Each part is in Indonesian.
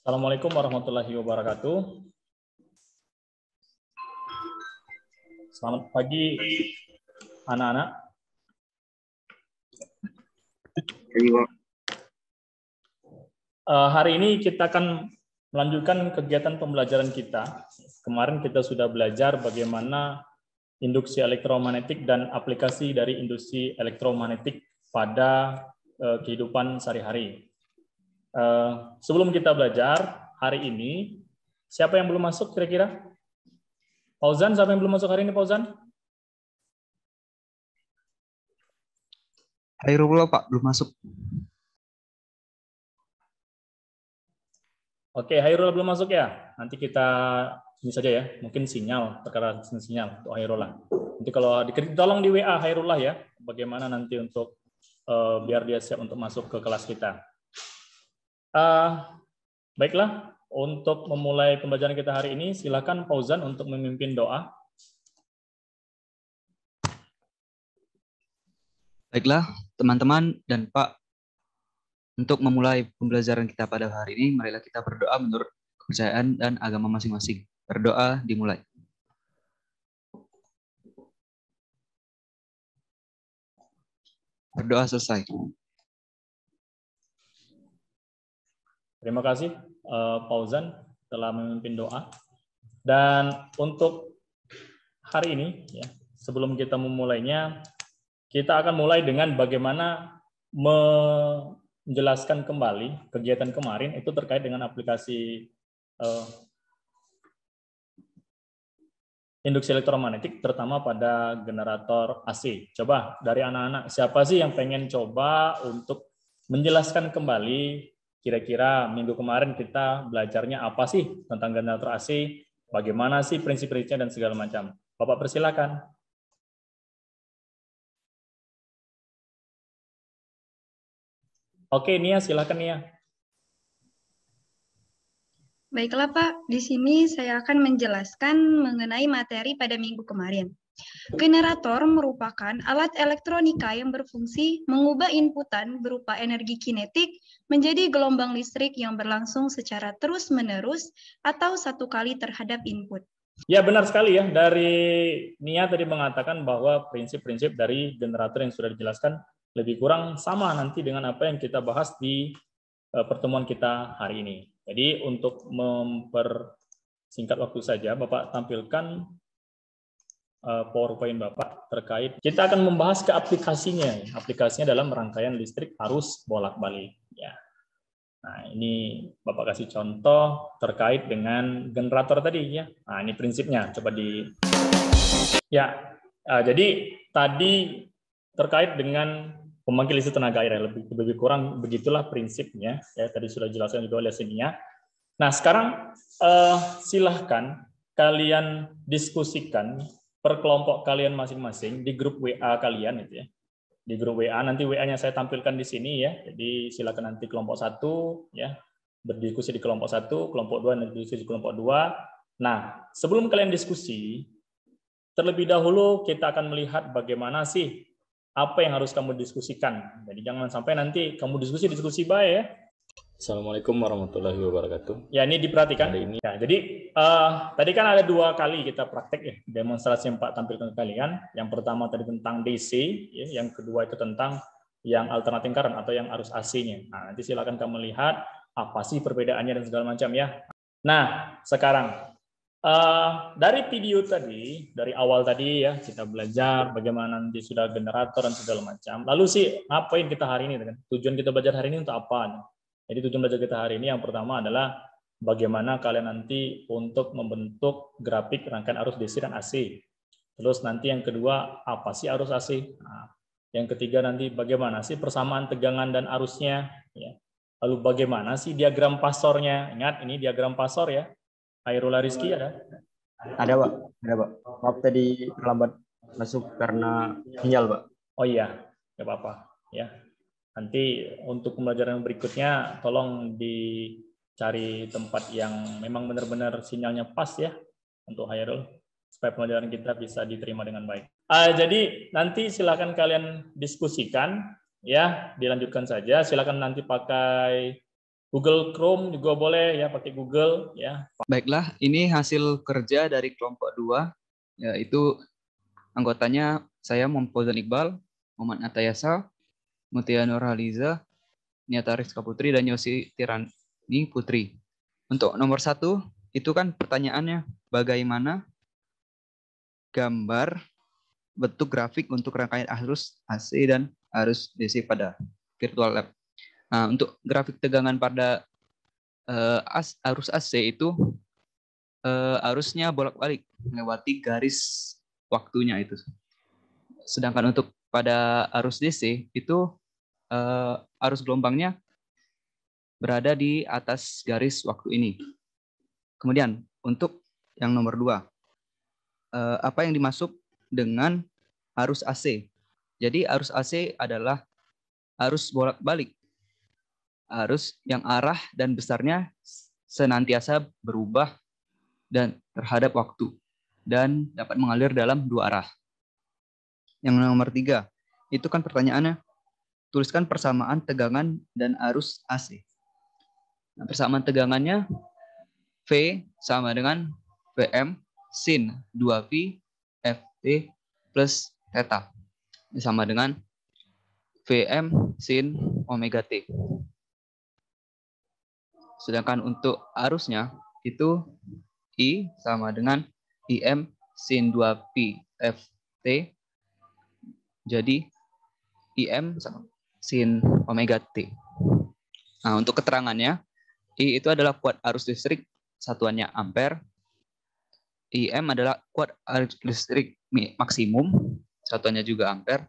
Assalamualaikum warahmatullahi wabarakatuh. Selamat pagi anak-anak. Hari ini kita akan melanjutkan kegiatan pembelajaran kita. Kemarin kita sudah belajar bagaimana induksi elektromagnetik dan aplikasi dari induksi elektromagnetik pada kehidupan sehari-hari. Sebelum kita belajar hari ini, siapa yang belum masuk kira-kira? Fauzan, siapa yang belum masuk hari ini, Fauzan? Hairullah Pak, belum masuk. Oke, Hairullah belum masuk ya? Nanti kita ini saja ya, mungkin sinyal, perkara sinyal untuk Hairullah. Nanti kalau tolong di WA Hairullah ya, bagaimana nanti untuk biar dia siap untuk masuk ke kelas kita. Baiklah, untuk memulai pembelajaran kita hari ini, silakan Fauzan untuk memimpin doa. Baiklah, teman-teman dan Pak, untuk memulai pembelajaran kita pada hari ini, marilah kita berdoa menurut kepercayaan dan agama masing-masing. Berdoa dimulai. Berdoa selesai. Terima kasih Fauzan telah memimpin doa. Dan untuk hari ini, ya, sebelum kita memulainya, kita akan mulai dengan bagaimana menjelaskan kembali kegiatan kemarin itu terkait dengan aplikasi induksi elektromagnetik, terutama pada generator AC. Coba dari anak-anak, siapa sih yang pengen coba untuk menjelaskan kembali kira-kira minggu kemarin kita belajarnya apa sih tentang generator AC, bagaimana sih prinsip-prinsipnya dan segala macam. Bapak persilakan. Oke, Nia, silakan Nia. Baiklah Pak, di sini saya akan menjelaskan mengenai materi pada minggu kemarin. Generator merupakan alat elektronika yang berfungsi mengubah inputan berupa energi kinetik menjadi gelombang listrik yang berlangsung secara terus-menerus atau satu kali terhadap input. Ya, benar sekali ya. Dari Nia tadi mengatakan bahwa prinsip-prinsip dari generator yang sudah dijelaskan lebih kurang sama nanti dengan apa yang kita bahas di pertemuan kita hari ini. Jadi untuk mempersingkat waktu saja, Bapak tampilkan PowerPoint Bapak terkait. Kita akan membahas ke aplikasinya. Aplikasinya dalam rangkaian listrik arus bolak-balik. Ya. Nah, ini Bapak kasih contoh terkait dengan generator tadi ya. Nah, ini prinsipnya. Coba di ya. Jadi tadi terkait dengan pembangkit listrik tenaga air, lebih kurang begitulah prinsipnya. Ya, tadi sudah dijelaskan juga oleh Sinia. Nah, sekarang silahkan kalian diskusikan per kelompok kalian masing-masing di grup WA kalian itu ya. Di grup WA, nanti WA-nya saya tampilkan di sini ya. Jadi silakan nanti kelompok 1 ya berdiskusi di kelompok 1, kelompok 2 berdiskusi di kelompok 2. Nah, sebelum kalian diskusi, terlebih dahulu kita akan melihat bagaimana sih apa yang harus kamu diskusikan. Jadi jangan sampai nanti kamu diskusi baik ya. Assalamualaikum warahmatullahi wabarakatuh. Ya, ini diperhatikan. Ya, jadi tadi kan ada 2 kali kita praktek ya, demonstrasi yang Pak tampilkan ke kalian. Yang pertama tadi tentang DC, ya, yang kedua itu tentang yang alternating current atau yang arus AC-nya. Nah, nanti silakan kamu lihat apa sih perbedaannya dan segala macam ya. Nah, sekarang dari video tadi, dari awal tadi ya, kita belajar bagaimana nanti sudah generator dan segala macam. Lalu sih, ngapain kita hari ini? Tujuan kita belajar hari ini untuk apa? Jadi tujuan belajar kita hari ini yang pertama adalah bagaimana kalian nanti untuk membentuk grafik rangkaian arus DC dan AC. Terus nanti yang kedua, apa sih arus AC? Nah, yang ketiga nanti bagaimana sih persamaan tegangan dan arusnya? Ya. Lalu bagaimana sih diagram pasornya? Ingat, ini diagram pasor ya. Hairullah Rizky ada? Ada Pak, ada Pak. Maaf tadi terlambat masuk karena sinyal Pak. Oh iya, nggak apa-apa. Ya. Nanti untuk pembelajaran berikutnya tolong dicari tempat yang memang benar-benar sinyalnya pas ya untuk Hairul supaya pembelajaran kita bisa diterima dengan baik. Jadi nanti silakan kalian diskusikan ya, dilanjutkan saja. Silakan nanti pakai Google Chrome juga boleh ya, pakai Google ya. Baiklah, ini hasil kerja dari kelompok 2, yaitu anggotanya saya Muhammad Fauzan Iqbal, Muhammad Atayasa, Mutia Nurhaliza, Niata Rizka Putri, dan Yosi Tirani Putri. Untuk nomor 1, itu kan pertanyaannya, bagaimana gambar bentuk grafik untuk rangkaian arus AC dan arus DC pada virtual lab. Nah, untuk grafik tegangan pada arus AC itu arusnya bolak-balik melewati garis waktunya itu. Sedangkan untuk pada arus DC itu arus gelombangnya berada di atas garis waktu ini. Kemudian untuk yang nomor 2, apa yang dimaksud dengan arus AC? Jadi arus AC adalah arus bolak-balik, arus yang arah dan besarnya senantiasa berubah dan terhadap waktu dan dapat mengalir dalam 2 arah. Yang nomor 3, itu kan pertanyaannya, tuliskan persamaan tegangan dan arus AC. Nah, persamaan tegangannya V sama dengan Vm sin 2V Ft plus theta. Ini sama dengan Vm sin omega T. Sedangkan untuk arusnya itu I sama dengan Im sin 2P Ft. Jadi Im sama sin omega T. Nah, untuk keterangannya, I itu adalah kuat arus listrik, satuannya ampere. Im adalah kuat arus listrik maksimum, satuannya juga ampere.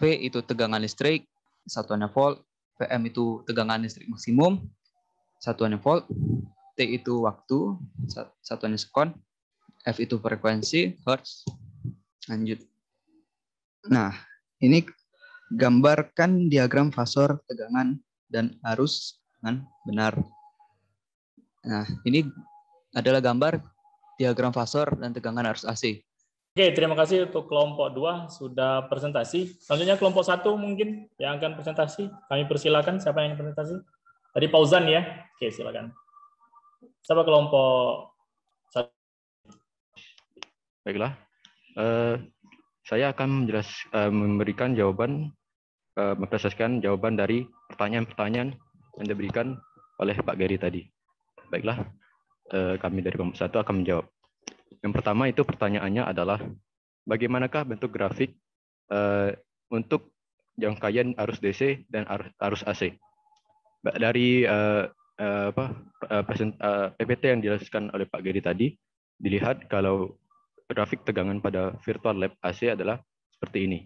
V itu tegangan listrik, satuannya volt. Vm itu tegangan listrik maksimum, satuannya volt. T itu waktu, satuannya sekon. F itu frekuensi, hertz. Lanjut. Nah, ini gambarkan diagram fasor tegangan dan arus dengan benar. Nah, ini adalah gambar diagram fasor dan tegangan arus AC. Oke, terima kasih untuk kelompok 2 sudah presentasi. Selanjutnya kelompok 1 mungkin yang akan presentasi. Kami persilakan siapa yang presentasi? Tadi Fauzan ya. Oke, silakan. Siapa kelompok 1? Baiklah. Saya akan memberikan jawaban, mempresentasikan jawaban dari pertanyaan-pertanyaan yang diberikan oleh Pak Gary tadi. Baiklah, kami dari kelompok 1 akan menjawab. Yang pertama itu pertanyaannya adalah bagaimanakah bentuk grafik untuk rangkaian arus DC dan arus AC. Dari PPT yang dijelaskan oleh Pak Gary tadi, dilihat kalau grafik tegangan pada virtual lab AC adalah seperti ini,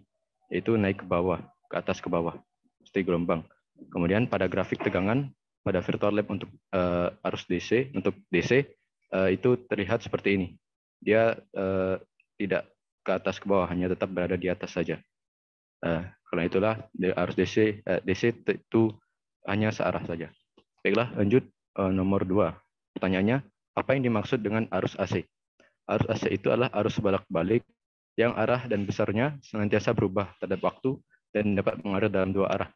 yaitu naik ke bawah, ke atas ke bawah, seperti gelombang. Kemudian pada grafik tegangan pada virtual lab untuk arus DC, untuk DC itu terlihat seperti ini. Dia tidak ke atas ke bawah, hanya tetap berada di atas saja. Karena itulah arus DC itu hanya searah saja. Baiklah, lanjut nomor 2. Pertanyaannya, apa yang dimaksud dengan arus AC? Arus AC itu adalah arus bolak-balik yang arah dan besarnya senantiasa berubah terhadap waktu dan dapat mengalir dalam 2 arah.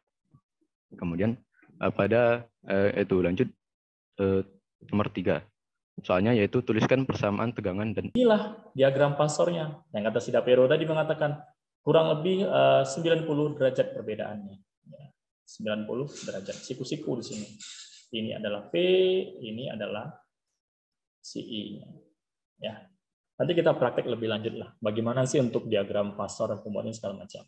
Kemudian lanjut nomor 3. Soalnya yaitu tuliskan persamaan tegangan dan inilah diagram fasornya. Yang kata Sidapero tadi mengatakan kurang lebih 90 derajat perbedaannya. 90 derajat. Siku-siku di sini. Ini adalah P, ini adalah CI. Ya. Nanti kita praktek lebih lanjut lah. Bagaimana sih untuk diagram fasor dan pembuatannya segala macam.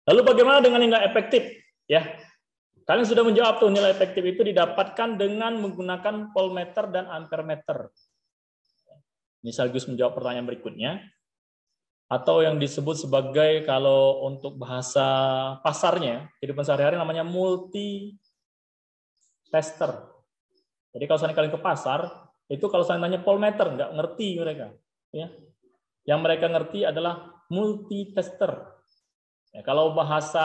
Lalu bagaimana dengan nilai efektif? Ya. Kalian sudah menjawab tuh, nilai efektif itu didapatkan dengan menggunakan voltmeter dan ampermeter. Ini sekaligus menjawab pertanyaan berikutnya. Atau yang disebut sebagai kalau untuk bahasa pasarnya, kehidupan sehari-hari namanya multi tester. Jadi kalau misalnya kalian ke pasar, itu kalau saya tanya voltmeter, nggak ngerti mereka. Ya. Yang mereka ngerti adalah multi tester. Ya, kalau bahasa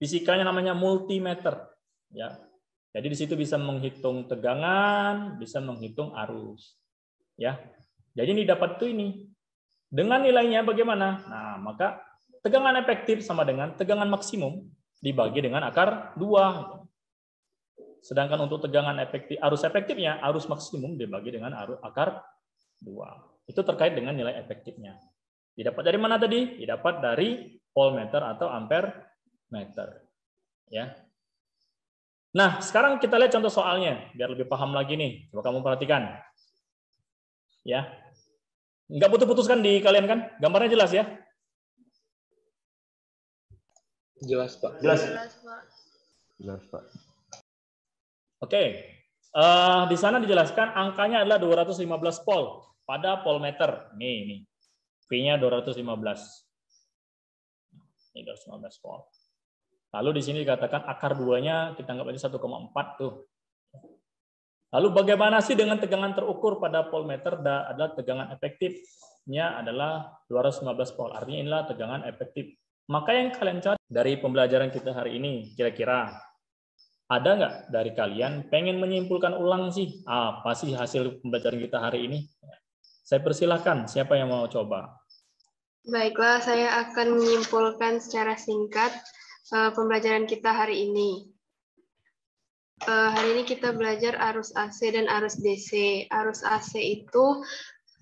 fisikanya namanya multimeter, ya. Jadi di situ bisa menghitung tegangan, bisa menghitung arus, ya. Jadi ini dapat tuh ini. Dengan nilainya bagaimana? Nah, maka tegangan efektif sama dengan tegangan maksimum dibagi dengan akar 2. Sedangkan untuk tegangan efektif, arus efektifnya, arus maksimum dibagi dengan akar 2. Itu terkait dengan nilai efektifnya. Didapat dari mana tadi? Didapat dari voltmeter atau ampere meter. Ya. Nah, sekarang kita lihat contoh soalnya biar lebih paham lagi nih. Coba kamu perhatikan. Ya. Nggak putus-putuskan di kalian kan? Gambarnya jelas ya? Jelas, Pak. Jelas. Jelas, Pak. Oke. Di sana dijelaskan angkanya adalah 215 volt pada voltmeter. Nih. V-nya 215. Ini 215 volt. Lalu di sini dikatakan akar 2-nya kita anggap aja 1,4 tuh. Lalu bagaimana sih dengan tegangan terukur pada voltmeter adalah tegangan efektifnya adalah 215 volt. Artinya inilah tegangan efektif. Maka yang kalian cari dari pembelajaran kita hari ini, kira-kira ada nggak dari kalian pengen menyimpulkan ulang sih apa sih hasil pembelajaran kita hari ini? Saya persilahkan, siapa yang mau coba? Baiklah, saya akan menyimpulkan secara singkat pembelajaran kita hari ini. Hari ini kita belajar arus AC dan arus DC. Arus AC itu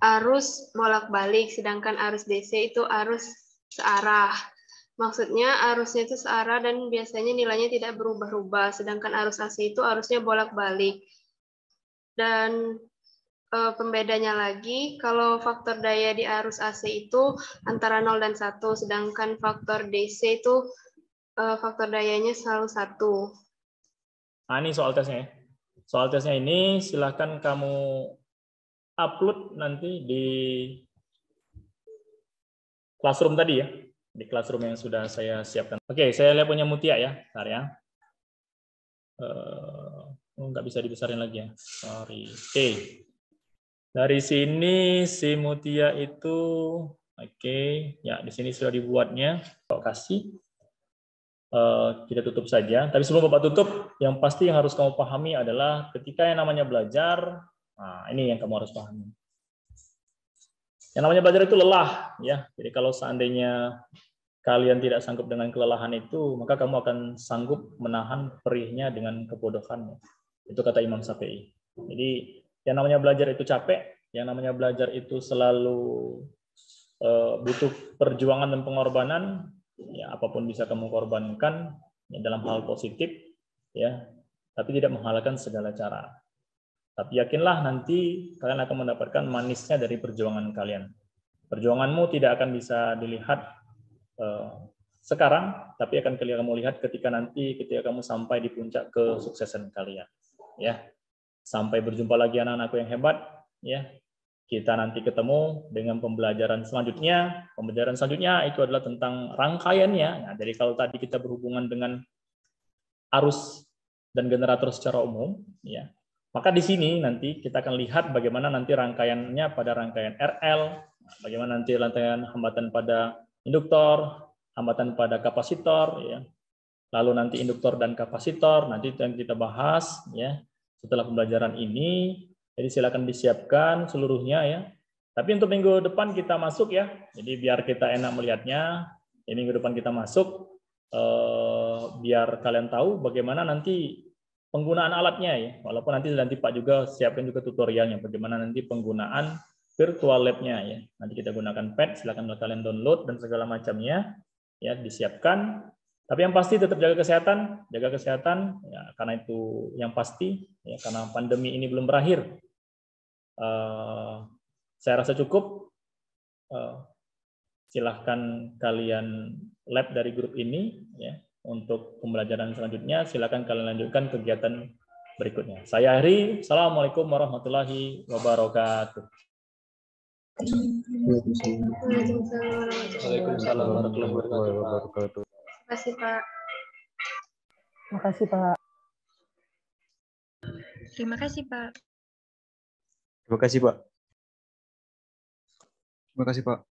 arus bolak-balik, sedangkan arus DC itu arus searah. Maksudnya arusnya itu searah dan biasanya nilainya tidak berubah-ubah, sedangkan arus AC itu arusnya bolak-balik. Dan pembedanya lagi, kalau faktor daya di arus AC itu antara 0 dan 1, sedangkan faktor DC itu faktor dayanya selalu 1. Nah, ini soal tesnya ya. Soal tesnya ini silahkan kamu upload nanti di classroom tadi ya. Di classroom yang sudah saya siapkan. Oke, saya lihat punya Mutia ya. Bentar ya. Nggak bisa dibesarin lagi ya. Sorry. Oke. Dari sini si Mutia itu, oke. Ya, di sini sudah dibuatnya. Kasih. Kita tutup saja. Tapi sebelum Bapak tutup, yang pasti yang harus kamu pahami adalah ketika yang namanya belajar, nah ini yang kamu harus pahami. Yang namanya belajar itu lelah, ya. Jadi kalau seandainya kalian tidak sanggup dengan kelelahan itu, maka kamu akan sanggup menahan perihnya dengan kebodohan. Itu kata Imam Syafi'i. Jadi yang namanya belajar itu capek, yang namanya belajar itu selalu butuh perjuangan dan pengorbanan. Ya, apapun bisa kamu korbankan ya, dalam hal positif, ya, tapi tidak menghalalkan segala cara. Tapi yakinlah nanti kalian akan mendapatkan manisnya dari perjuangan kalian. Perjuanganmu tidak akan bisa dilihat sekarang, tapi akan kamu lihat ketika kamu sampai di puncak kesuksesan kalian. Ya, sampai berjumpa lagi anak-anakku yang hebat. Ya. Kita nanti ketemu dengan pembelajaran selanjutnya. Pembelajaran selanjutnya itu adalah tentang rangkaiannya. Nah, jadi kalau tadi kita berhubungan dengan arus dan generator secara umum, ya, maka di sini nanti kita akan lihat bagaimana nanti rangkaiannya pada rangkaian RL, bagaimana nanti rangkaian hambatan pada induktor, hambatan pada kapasitor, ya. Lalu nanti induktor dan kapasitor nanti yang kita bahas, ya, setelah pembelajaran ini. Jadi silakan disiapkan seluruhnya ya. Tapi untuk minggu depan kita masuk ya. Jadi biar kita enak melihatnya. Di minggu depan kita masuk. Biar kalian tahu bagaimana nanti penggunaan alatnya ya. Walaupun nanti Pak juga siapkan juga tutorialnya. Bagaimana nanti penggunaan virtual lab-nya ya. Nanti kita gunakan pad. Silakan kalian download dan segala macamnya. Ya, disiapkan. Tapi yang pasti tetap jaga kesehatan ya, karena itu yang pasti ya, karena pandemi ini belum berakhir. Saya rasa cukup. Silahkan kalian lab dari grup ini ya, untuk pembelajaran selanjutnya. Silahkan kalian lanjutkan kegiatan berikutnya. Saya akhiri. Assalamualaikum warahmatullahi wabarakatuh. Waalaikumsalam warahmatullahi wabarakatuh. Terima kasih, Pak. Terima kasih, Pak. Terima kasih, Pak. Terima kasih, Pak. Terima kasih, Pak.